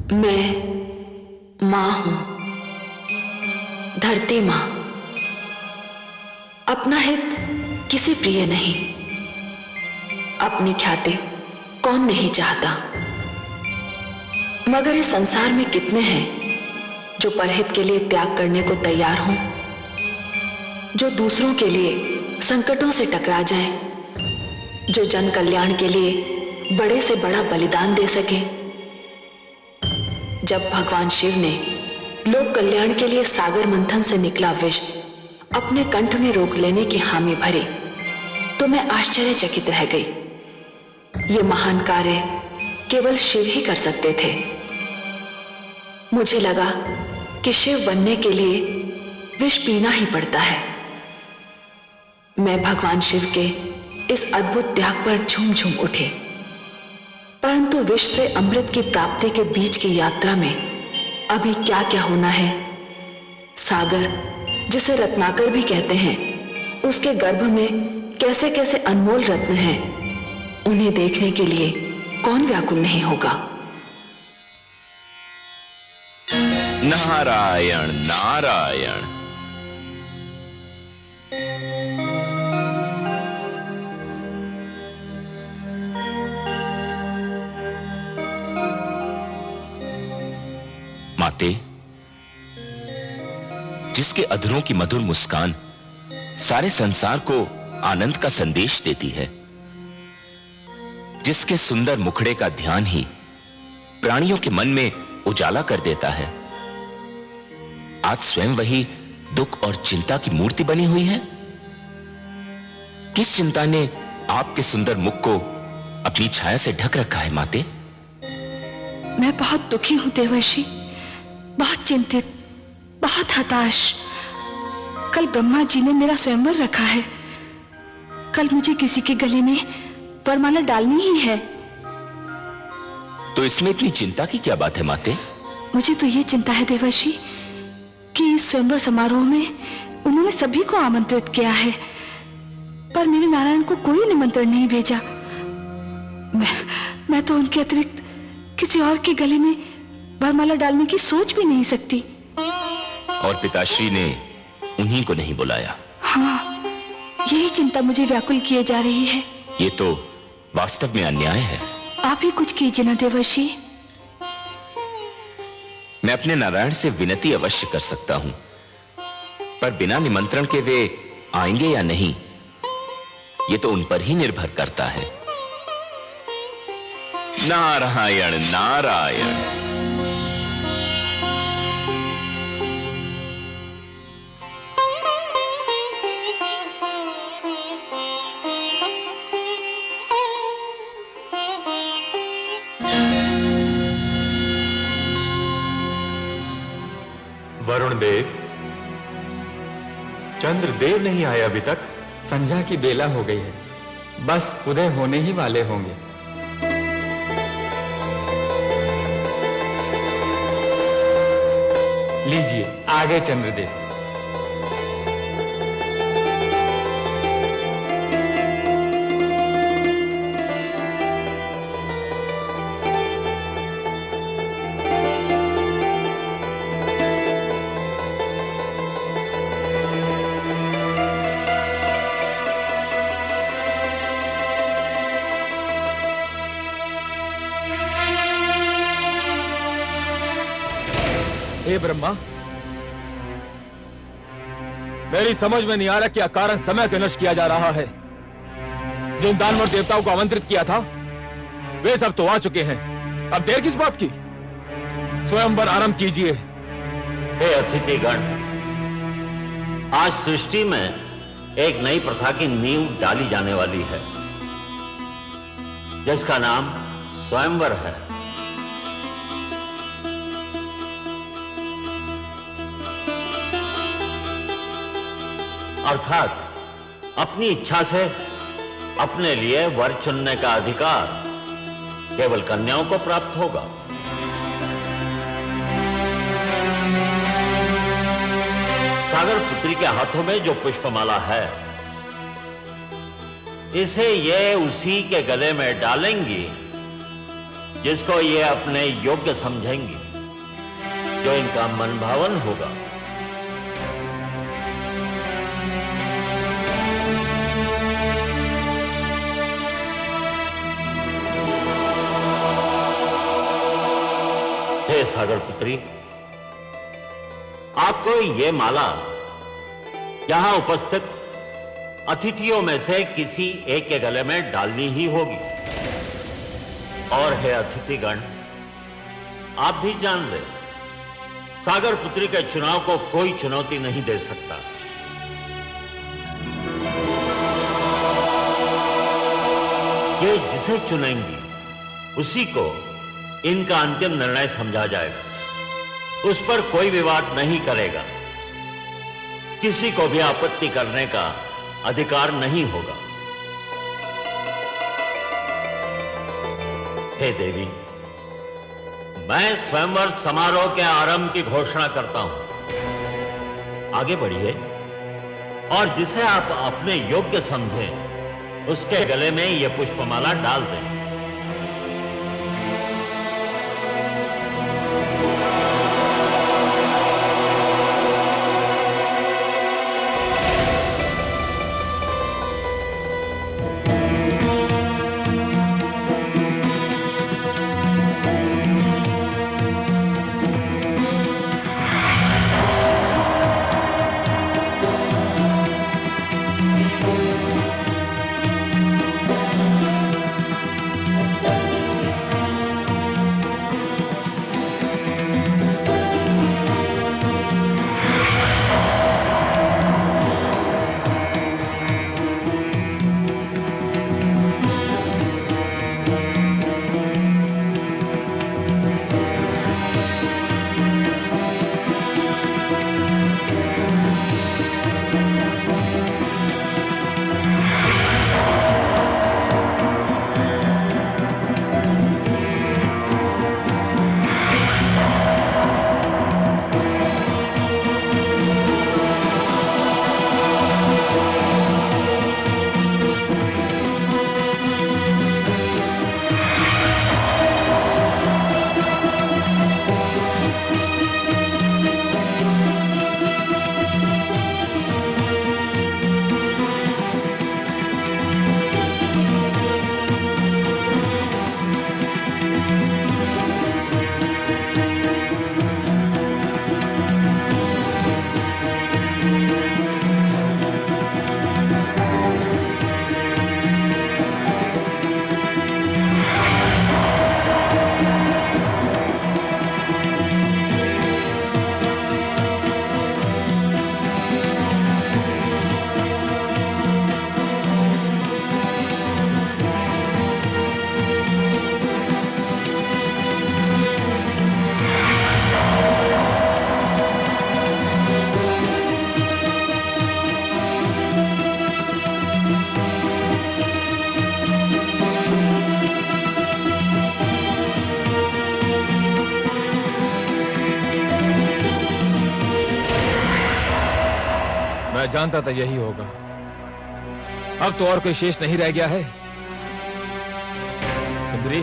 मैं मां हूं, धरती मां। अपना हित किसे प्रिय नहीं, अपनी ख्याति कौन नहीं चाहता। मगर इस संसार में कितने हैं जो परहित के लिए त्याग करने को तैयार हों, जो दूसरों के लिए संकटों से टकरा जाएं, जो जन कल्याण के लिए बड़े से बड़ा बलिदान दे सके। जब भगवान शिव ने लोक कल्याण के लिए सागर मंथन से निकला विष अपने कंठ में रोक लेने की हामी भरी, तो मैं आश्चर्यचकित रह गई। ये महान कार्य केवल शिव ही कर सकते थे। मुझे लगा कि शिव बनने के लिए विष पीना ही पड़ता है। मैं भगवान शिव के इस अद्भुत त्याग पर झूम झूम उठी। परंतु विष से अमृत की प्राप्ति के बीच की यात्रा में अभी क्या क्या होना है, सागर जिसे रत्नाकर भी कहते हैं, उसके गर्भ में कैसे कैसे अनमोल रत्न हैं, उन्हें देखने के लिए कौन व्याकुल नहीं होगा। नारायण नारायण। माते, जिसके अधरों की मधुर मुस्कान सारे संसार को आनंद का संदेश देती है, जिसके सुंदर मुखड़े का ध्यान ही प्राणियों के मन में उजाला कर देता है, आज स्वयं वही दुख और चिंता की मूर्ति बनी हुई है। किस चिंता ने आपके सुंदर मुख को अपनी छाया से ढक रखा है माते? मैं बहुत दुखी हूं देवर्षि, बहुत चिंतित, बहुत हताश। कल ब्रह्मा जी ने मेरा स्वयंवर रखा है। कल मुझे किसी के गले में वरमाला डालनी ही है। तो इसमें इतनी चिंता की क्या बात है माते? मुझे तो ये चिंता है देवर्षि कि इस स्वयंवर समारोह में उन्होंने सभी को आमंत्रित किया है, पर मेरे नारायण को कोई निमंत्रण नहीं भेजा। मैं तो उनके अतिरिक्त किसी और के गले में वरमाला डालने की सोच भी नहीं सकती। और पिताश्री ने उन्हीं को नहीं बुलाया? हाँ, यही चिंता मुझे व्याकुल किए जा रही है। ये तो वास्तव में अन्याय है। आप ही कुछ कीजिए ना देवर्षि। मैं अपने नारायण से विनती अवश्य कर सकता हूं, पर बिना निमंत्रण के वे आएंगे या नहीं, ये तो उन पर ही निर्भर करता है। नारायण नारायण। वरुण देव, चंद्रदेव नहीं आए अभी तक? संध्या की बेला हो गई है, बस उदय होने ही वाले होंगे। लीजिए आगे चंद्रदेव। हे ब्रह्मा, मेरी समझ में नहीं आ रहा क्या कारण समय को नष्ट किया जा रहा है। जिन दानव देवताओं को आमंत्रित किया था वे सब तो आ चुके हैं, अब देर किस बात की? स्वयंवर आरंभ कीजिए। हे अतिथिगण, आज सृष्टि में एक नई प्रथा की नींव डाली जाने वाली है, जिसका नाम स्वयंवर है। अर्थात अपनी इच्छा से अपने लिए वर चुनने का अधिकार केवल कन्याओं को प्राप्त होगा। सागर पुत्री के हाथों में जो पुष्पमाला है, इसे ये उसी के गले में डालेंगी जिसको ये अपने योग्य समझेंगी, जो इनका मन भावन होगा। हे सागर पुत्री, आपको ये माला यहां उपस्थित अतिथियों में से किसी एक के गले में डालनी ही होगी। और हे अतिथिगण, आप भी जान ले, सागर पुत्री के चुनाव को कोई चुनौती नहीं दे सकता। ये जिसे चुनेंगी उसी को इनका अंतिम निर्णय समझा जाएगा। उस पर कोई विवाद नहीं करेगा, किसी को भी आपत्ति करने का अधिकार नहीं होगा। हे देवी, मैं स्वयंवर समारोह के आरंभ की घोषणा करता हूं। आगे बढ़िए और जिसे आप अपने योग्य समझें उसके गले में यह पुष्पमाला डाल दें। मैं जानता था यही होगा। अब तो और कोई शेष नहीं रह गया है। सुंदरी,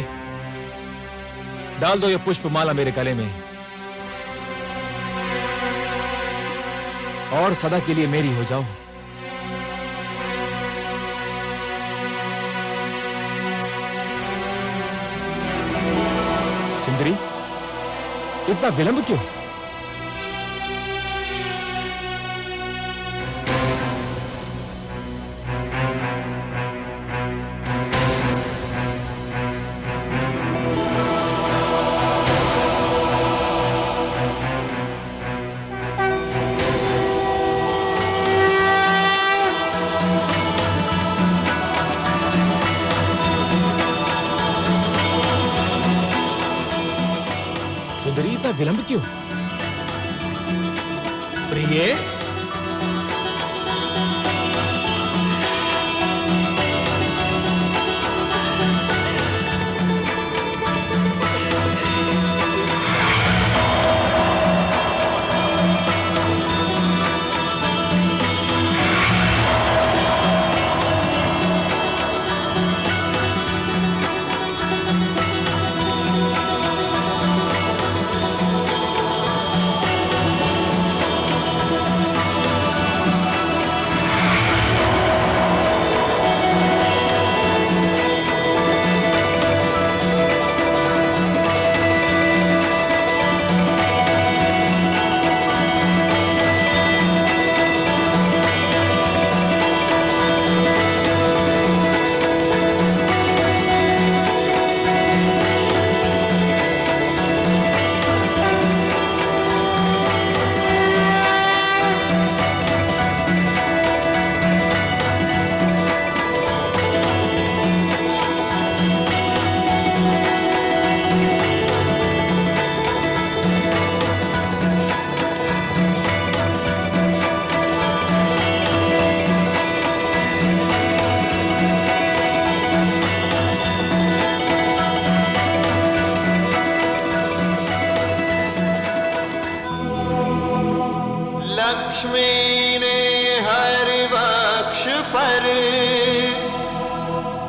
डाल दो ये पुष्पमाला मेरे गले में और सदा के लिए मेरी हो जाओ। सुंदरी, इतना विलंब क्यों? सुंदरी, इतना विलंब क्यों? प्रिय, लक्ष्मी ने हरि वक्ष पर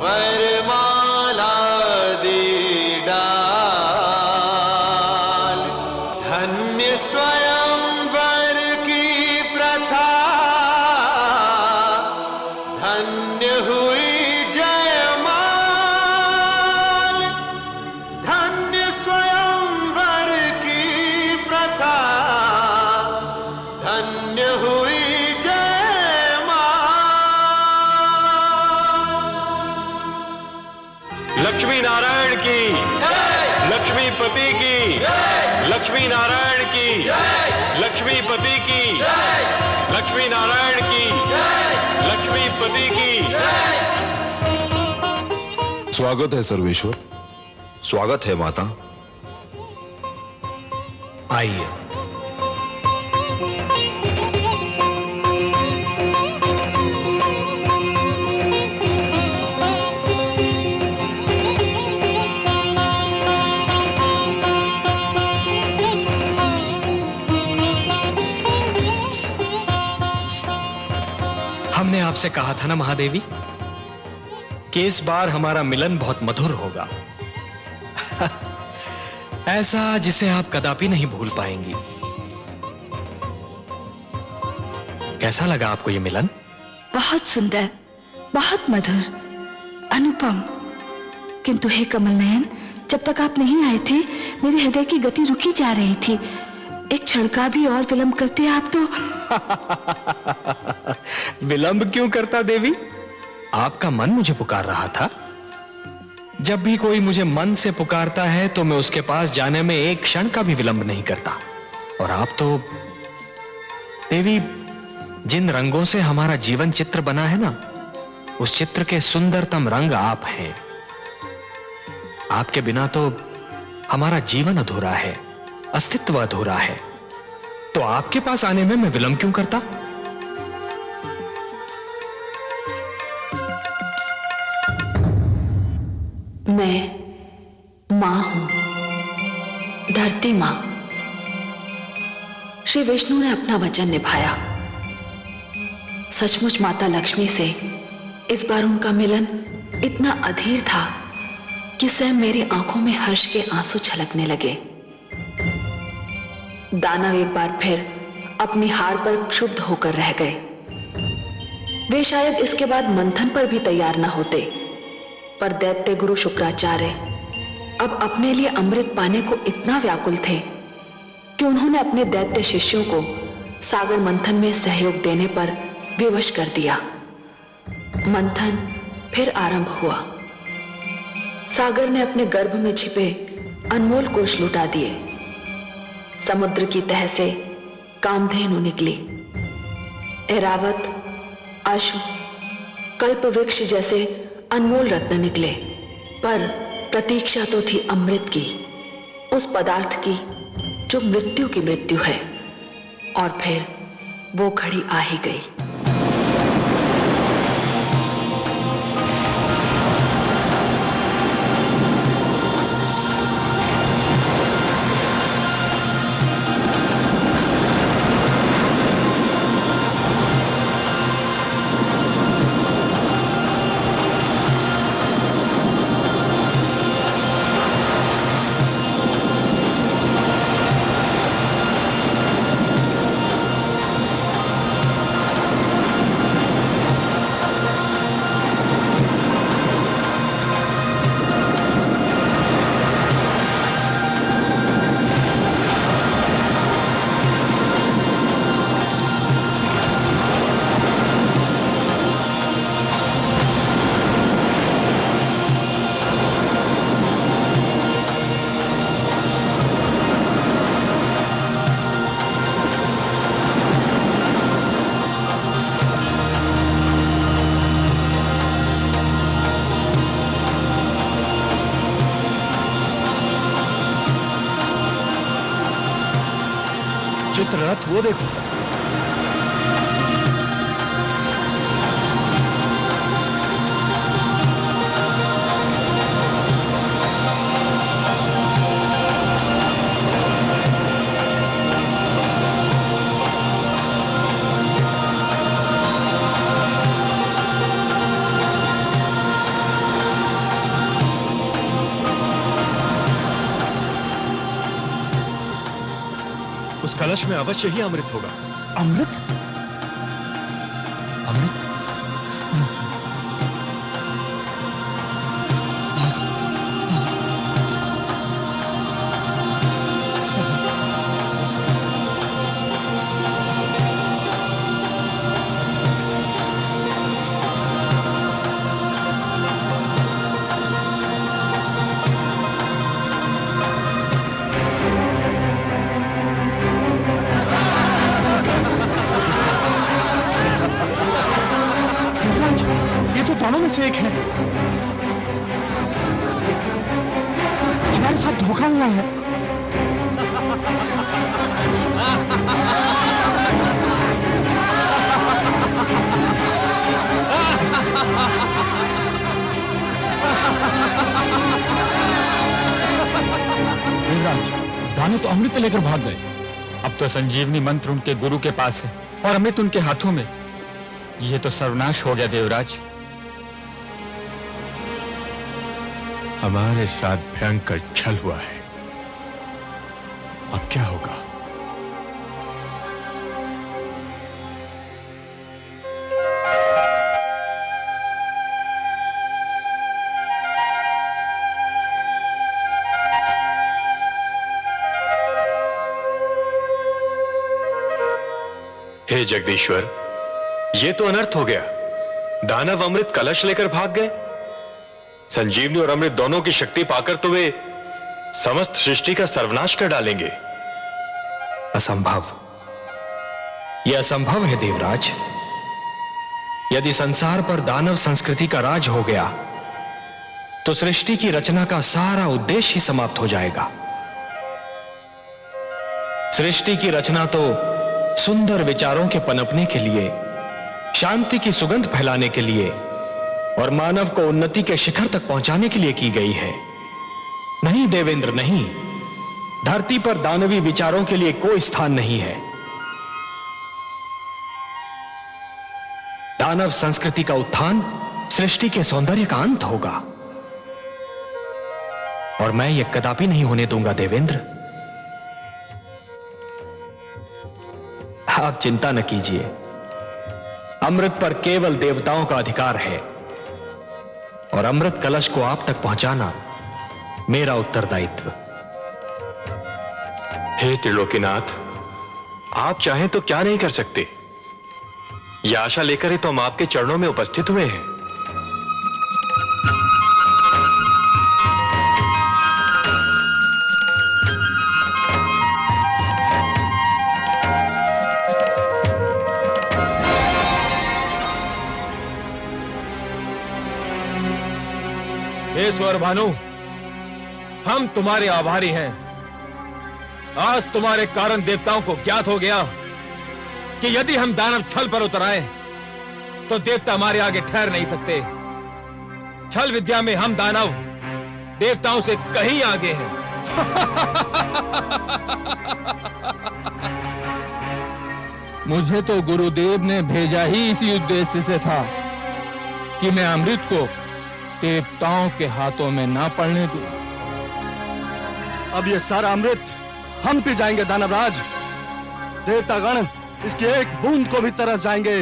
वरमाला दी डाल। धन्य स्वयंवर की प्रथा, धन्य हुई जयमाल। धन्य स्वयंवर की प्रथा, धन्य हुई जयमाल। लक्ष्मी नारायण की, लक्ष्मीपति की, लक्ष्मी नारायण की, लक्ष्मीपति की, लक्ष्मी नारायण की, लक्ष्मीपति की। स्वागत है सर्वेश्वर। स्वागत है माता। आइए। हमने आपसे कहा था ना महादेवी कि इस बार हमारा मिलन बहुत मधुर होगा। ऐसा जिसे आप कदापि नहीं भूल पाएंगी। कैसा लगा आपको ये मिलन? बहुत सुंदर, बहुत मधुर, अनुपम। किंतु हे कमल नयन, जब तक आप नहीं आए थे मेरे हृदय की गति रुकी जा रही थी। एक क्षण का भी और विलंब करते आप तो। विलंब क्यों करता देवी? आपका मन मुझे पुकार रहा था। जब भी कोई मुझे मन से पुकारता है तो मैं उसके पास जाने में एक क्षण का भी विलंब नहीं करता। और आप तो देवी, जिन रंगों से हमारा जीवन चित्र बना है ना, उस चित्र के सुंदरतम रंग आप हैं। आपके बिना तो हमारा जीवन अधूरा है, अस्तित्व अधूरा है। तो आपके पास आने में मैं विलंब क्यों करता? मैं मां हूं, धरती मां। श्री विष्णु ने अपना वचन निभाया। सचमुच माता लक्ष्मी से इस बार उनका मिलन इतना अधीर था कि स्वयं मेरी आंखों में हर्ष के आंसू छलकने लगे। दानव एक बार फिर अपनी हार पर क्षुब्ध होकर रह गए। वे शायद इसके बाद मंथन पर भी तैयार न होते, पर दैत्य गुरु शुक्राचार्य अब अपने लिए अमृत पाने को इतना व्याकुल थे कि उन्होंने अपने दैत्य शिष्यों को सागर मंथन में सहयोग देने पर विवश कर दिया। मंथन फिर आरंभ हुआ। सागर ने अपने गर्भ में छिपे अनमोल कोष लुटा दिए। समुद्र की तह से कामधेनु निकली। ऐरावत, अश्व, कल्प वृक्ष जैसे अनमोल रत्न निकले। पर प्रतीक्षा तो थी अमृत की, उस पदार्थ की जो मृत्यु की मृत्यु है। और फिर वो घड़ी आ ही गई। चित्ररथ वो देखो। कलश में अवश्य ही अमृत होगा। अमृत? अमृत? दोनों में से एक है। हमारे साथ धोखा हुआ है। देवराज, दानव तो अमृत लेकर भाग गए। अब तो संजीवनी मंत्र उनके गुरु के पास है और अमृत उनके हाथों में। यह तो सर्वनाश हो गया देवराज। हमारे साथ भयंकर छल हुआ है। अब क्या होगा? हे जगदीश्वर, ये तो अनर्थ हो गया। दानव अमृत कलश लेकर भाग गए। संजीवनी और अमृत दोनों की शक्ति पाकर तो वे समस्त सृष्टि का सर्वनाश कर डालेंगे। असंभव। यह असंभव है देवराज। यदि संसार पर दानव संस्कृति का राज हो गया तो सृष्टि की रचना का सारा उद्देश्य ही समाप्त हो जाएगा। सृष्टि की रचना तो सुंदर विचारों के पनपने के लिए, शांति की सुगंध फैलाने के लिए और मानव को उन्नति के शिखर तक पहुंचाने के लिए की गई है। नहीं देवेंद्र, नहीं। धरती पर दानवी विचारों के लिए कोई स्थान नहीं है। दानव संस्कृति का उत्थान सृष्टि के सौंदर्य का अंत होगा और मैं यह कदापि नहीं होने दूंगा देवेंद्र। आप चिंता न कीजिए। अमृत पर केवल देवताओं का अधिकार है और अमृत कलश को आप तक पहुंचाना मेरा उत्तरदायित्व। हे त्रिलोकीनाथ, आप चाहें तो क्या नहीं कर सकते। यह आशा लेकर ही तो हम आपके चरणों में उपस्थित हुए हैं। हे स्वर भानु, हम तुम्हारे आभारी हैं। आज तुम्हारे कारण देवताओं को ज्ञात हो गया कि यदि हम दानव छल पर उतर आए तो देवता हमारे आगे ठहर नहीं सकते। छल विद्या में हम दानव देवताओं से कहीं आगे हैं। मुझे तो गुरुदेव ने भेजा ही इसी उद्देश्य से था कि मैं अमृत को देवताओं के हाथों में ना पड़ने दूं। अब ये सारा अमृत हम पी जाएंगे दानवराज। देवतागण इसकी एक बूंद को भी तरस जाएंगे।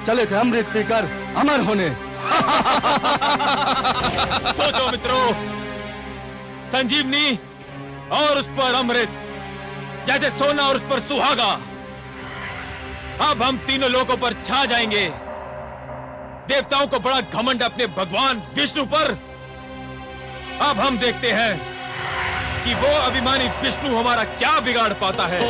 चले थे अमृत पीकर अमर होने। सोचो मित्रों, संजीवनी और उस पर अमृत जैसे सोना और उस पर सुहागा। अब हम तीनों लोगों पर छा जाएंगे। देवताओं को बड़ा घमंड अपने भगवान विष्णु पर। अब हम देखते हैं कि वो अभिमानी विष्णु हमारा क्या बिगाड़ पाता है।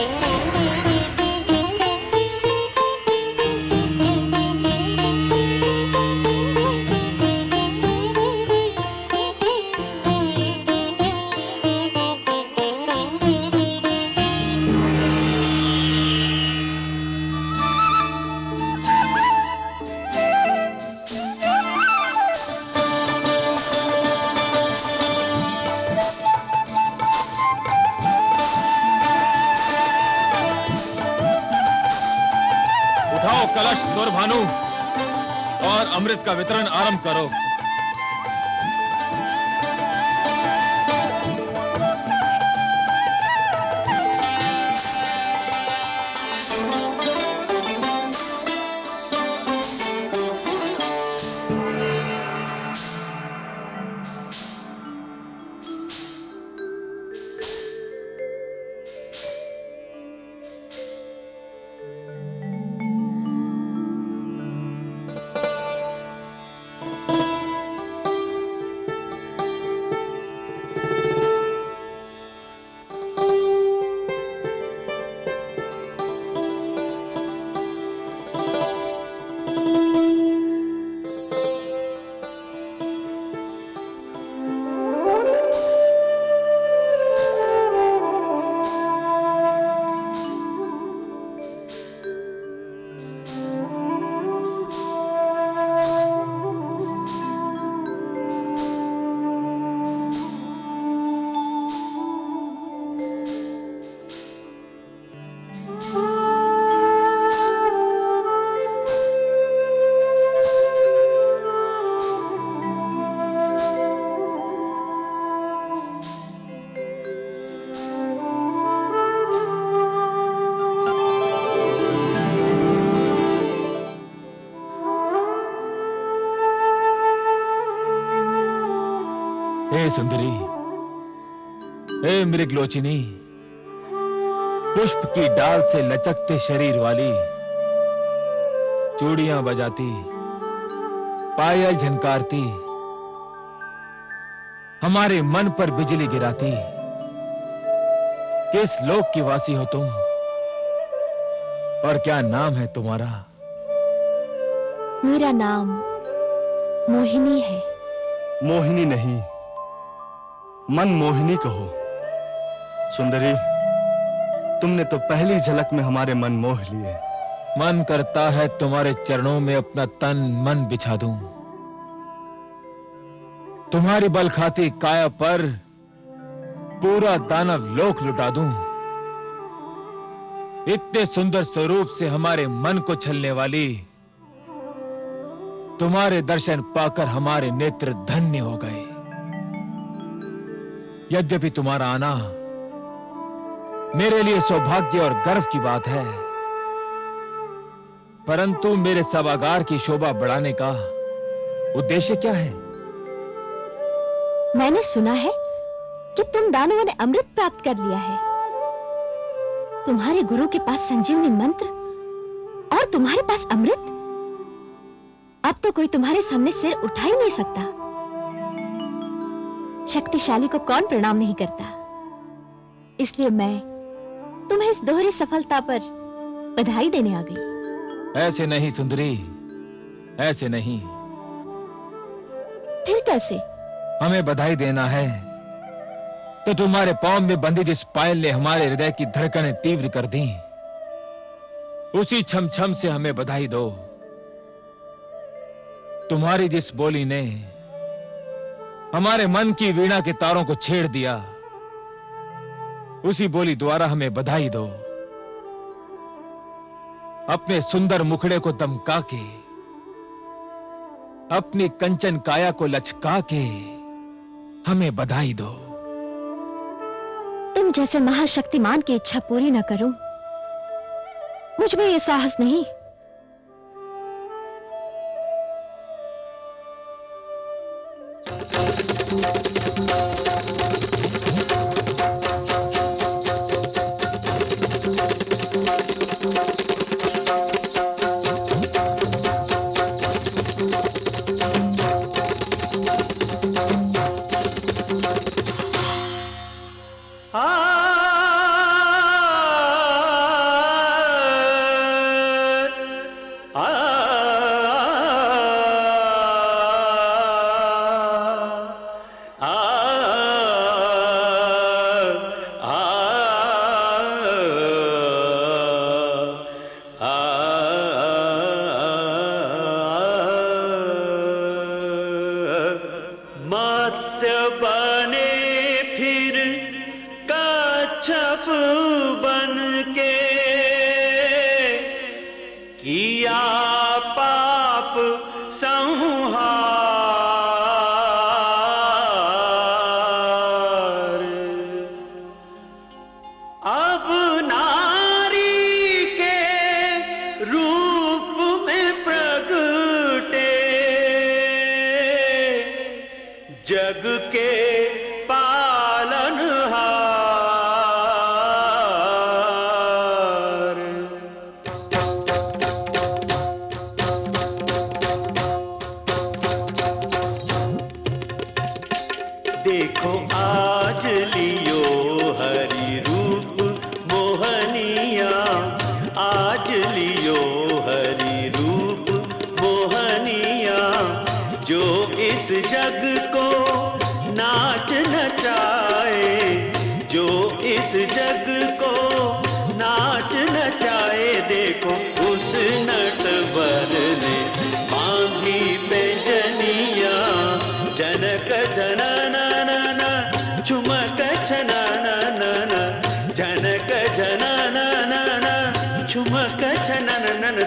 कलश स्वर भानु और अमृत का वितरण आरंभ करो। सुंदरी, ए मृगलोचिनी, पुष्प की डाल से लचकते शरीर वाली, चूड़ियां बजाती, पायल झनकारती, हमारे मन पर बिजली गिराती, किस लोक की वासी हो तुम और क्या नाम है तुम्हारा? मेरा नाम मोहिनी है। मोहिनी नहीं, मन मोहिनी कहो। सुंदरी, तुमने तो पहली झलक में हमारे मन मोह लिए। मन करता है तुम्हारे चरणों में अपना तन मन बिछा दूं, तुम्हारी बल खाती काया पर पूरा दानव लोक लुटा दूं। इतने सुंदर स्वरूप से हमारे मन को छलने वाली, तुम्हारे दर्शन पाकर हमारे नेत्र धन्य हो गए। यद्यपि तुम्हारा आना मेरे लिए सौभाग्य और गर्व की बात है, परंतु मेरे सभागार की शोभा बढ़ाने का उद्देश्य क्या है? मैंने सुना है कि तुम दानवों ने अमृत प्राप्त कर लिया है। तुम्हारे गुरु के पास संजीवनी मंत्र और तुम्हारे पास अमृत। अब तो कोई तुम्हारे सामने सिर उठा ही नहीं सकता। शक्तिशाली को कौन प्रणाम नहीं करता। इसलिए मैं तुम्हें इस दोहरी सफलता पर बधाई देने आ गई। ऐसे नहीं सुंदरी, ऐसे नहीं। फिर कैसे? हमें बधाई देना है तो तुम्हारे पांव में बंधी जिस पायल ने हमारे हृदय की धड़कनें तीव्र कर दी, उसी छम छम से हमें बधाई दो। तुम्हारी जिस बोली ने हमारे मन की वीणा के तारों को छेड़ दिया, उसी बोली द्वारा हमें बधाई दो। अपने सुंदर मुखड़े को दमका के, अपनी कंचन काया को लचका के हमें बधाई दो। तुम जैसे महाशक्तिमान की इच्छा पूरी न करूं, मुझ में ये साहस नहीं।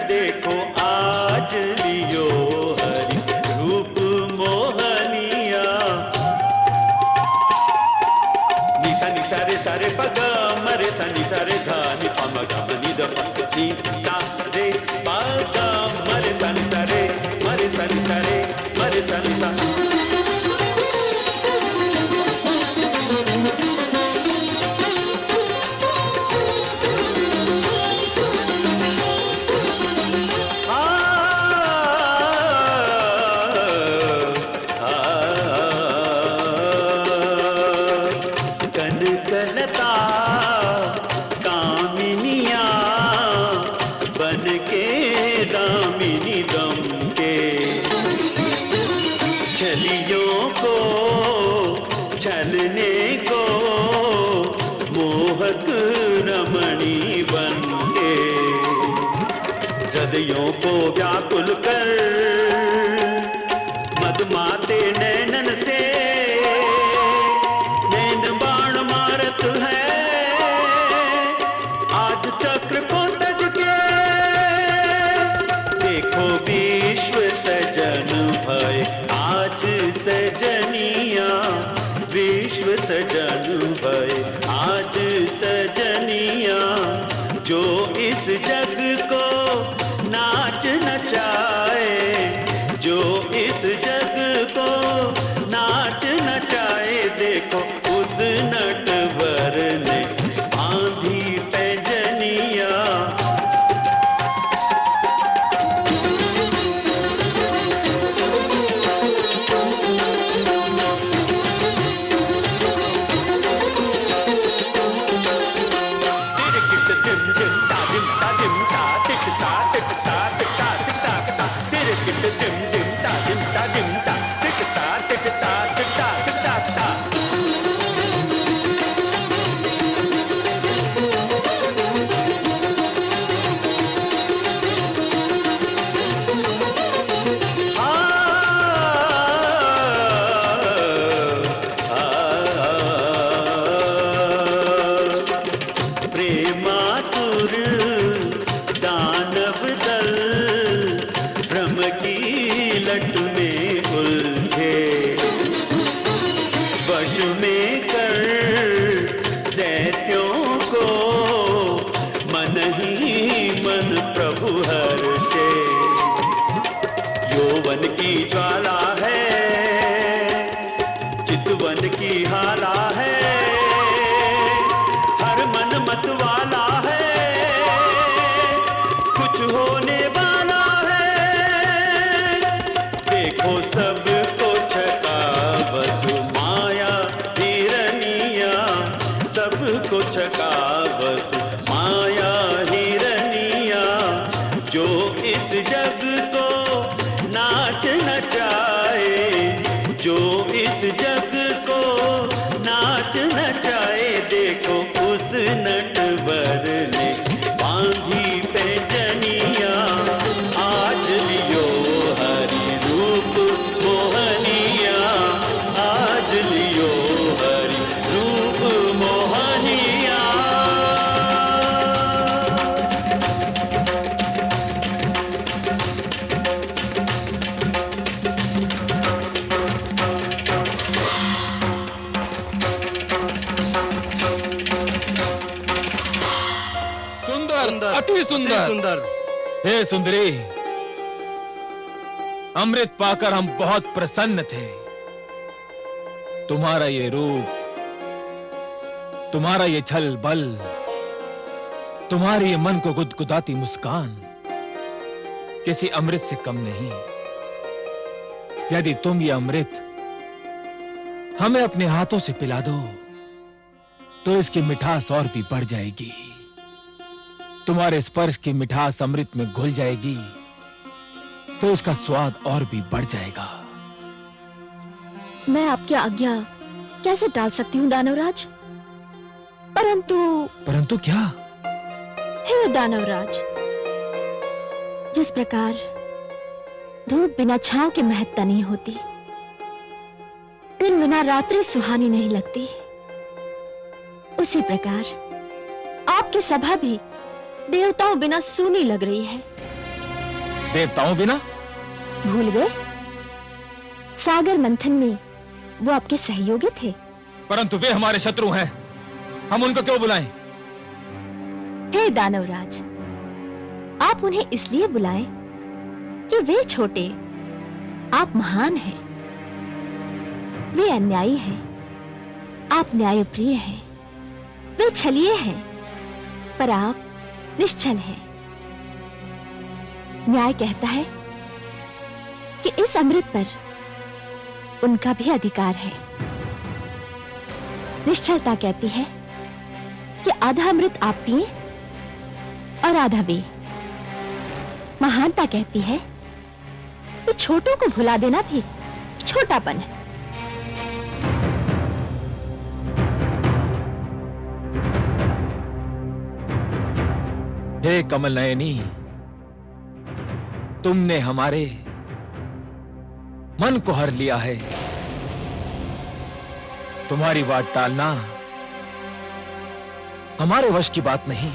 देखो आज लियो हरि रूप मोहनिया। निशा निशा रे सारे पग मरे सा निशा रे धा नि प म ग म नि द प नि सा रे पग मरे सा निशा रे मरे सा निशा रे मरे सा निशा। कामिनिया बन के दामिनी दम के छलियों को छलने को मोहक रमणी बन के हृदयों को व्याकुल कर मदमाते नैनन से नैन बाण मारत है आज चक्र को तज के देखो विश्व सजन भय आज सजनिया विश्व सजन भय आज सजनिया जो इस जग को नाच नचाए जो इस जग को नाच नचाए देखो उस नटवर ने बांधी पैंजनिया प्रेमातुर दानव दल भ्रम की लट में उलझे वश में कर दैत्यों को मन ही मन प्रभु हर्षे यौवन की ज्वाला है चितवन की हाला है हर मन मत वाला है कुछ होने वाला है देखो सबको छकावत माया हिरनिया सबको छकावत माया हिरनिया जो इस जग को नाच नचाए जो इस जग को नाच नचाए देखो उस नटवर ने बांधी पैंजनिया आज लियो हरि रूप मोहनिया आज लियो हरि रूप मोहनिया सुंदर अति सुंदर हे सुंदरी अमृत पाकर हम बहुत प्रसन्न थे तुम्हारा ये रूप तुम्हारा ये छल बल तुम्हारी ये मन को गुदगुदाती मुस्कान किसी अमृत से कम नहीं यदि तुम ये अमृत हमें अपने हाथों से पिला दो तो इसकी मिठास और भी बढ़ जाएगी तुम्हारे स्पर्श की मिठास अमृत में घुल जाएगी तो इसका स्वाद और भी बढ़ जाएगा मैं आपकी आज्ञा कैसे टाल सकती हूँ दानवराज परंतु क्या हे दानवराज जिस प्रकार धूप बिना छांव के महत्ता नहीं होती दिन बिना रात्रि सुहानी नहीं लगती उसी प्रकार आपकी सभा भी देवताओं बिना सूनी लग रही है देवताओं बिना भूल गए सागर मंथन में वो आपके सहयोगी थे परंतु वे हमारे शत्रु हैं हम उनको क्यों बुलाएं हे दानवराज आप उन्हें इसलिए बुलाएं कि वे छोटे आप महान हैं वे अन्यायी हैं आप न्यायप्रिय हैं वे छलिए हैं पर आप निश्चल है न्याय कहता है कि इस अमृत पर उनका भी अधिकार है निश्चलता कहती है कि आधा अमृत आप पिए और आधा वे। महानता कहती है कि छोटों को भुला देना भी छोटापन है। हे कमल नयनी, तुमने हमारे मन को हर लिया है। तुम्हारी बात टालना हमारे वश की बात नहीं।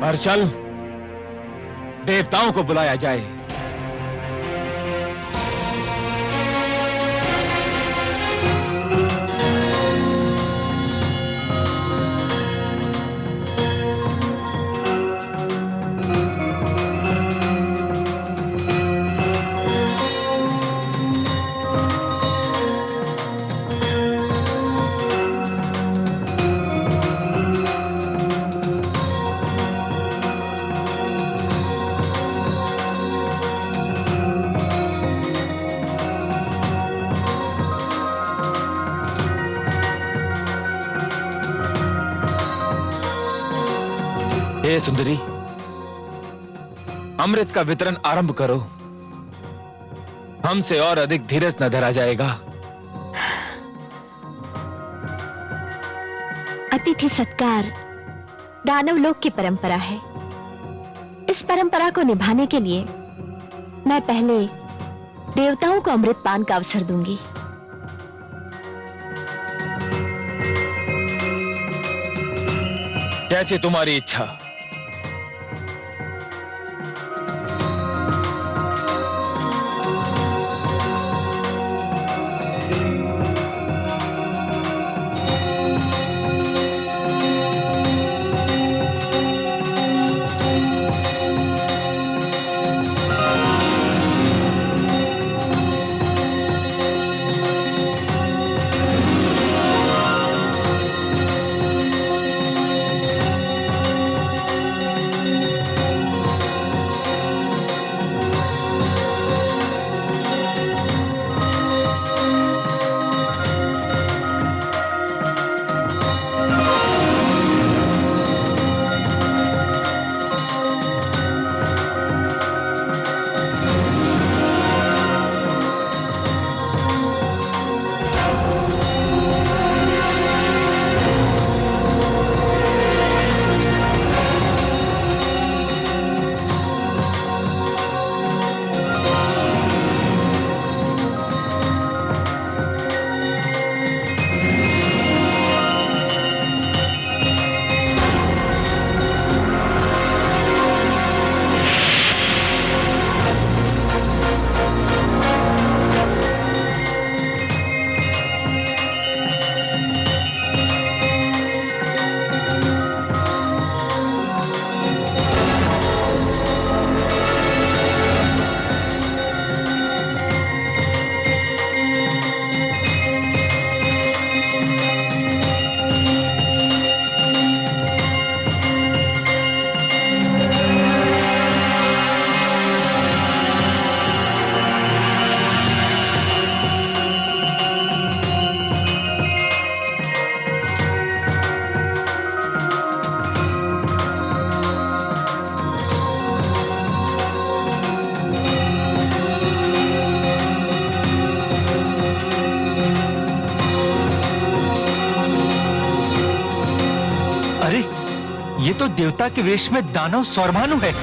पर चल, देवताओं को बुलाया जाए। हे सुंदरी, अमृत का वितरण आरंभ करो। हमसे और अधिक धीरज न धरा जाएगा। अतिथि सत्कार दानव लोक की परंपरा है। इस परंपरा को निभाने के लिए मैं पहले देवताओं को अमृत पान का अवसर दूंगी। जैसे तुम्हारी इच्छा। ये तो देवता के वेश में दानव सौरभानु है।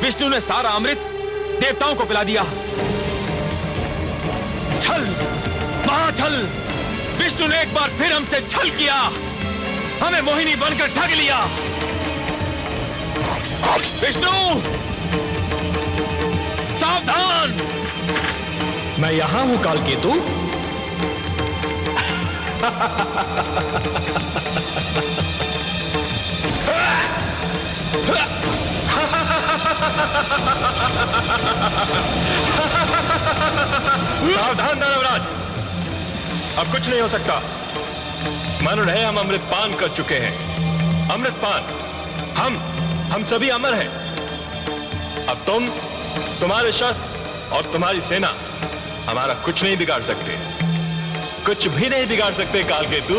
विष्णु ने सारा अमृत देवताओं को पिला दिया। छल, महाछल। विष्णु ने एक बार फिर हमसे छल किया, हमें मोहिनी बनकर ठग लिया। विष्णु, सावधान। मैं यहां हूं कालकेतु। सावधान दानवराज, अब कुछ नहीं हो सकता। स्मरण है, हम अमृतपान कर चुके हैं। अमृतपान, हम सभी अमर हैं। अब तुम, तुम्हारे शस्त्र और तुम्हारी सेना हमारा कुछ नहीं बिगाड़ सकते, कुछ भी नहीं बिगाड़ सकते कालकेतु।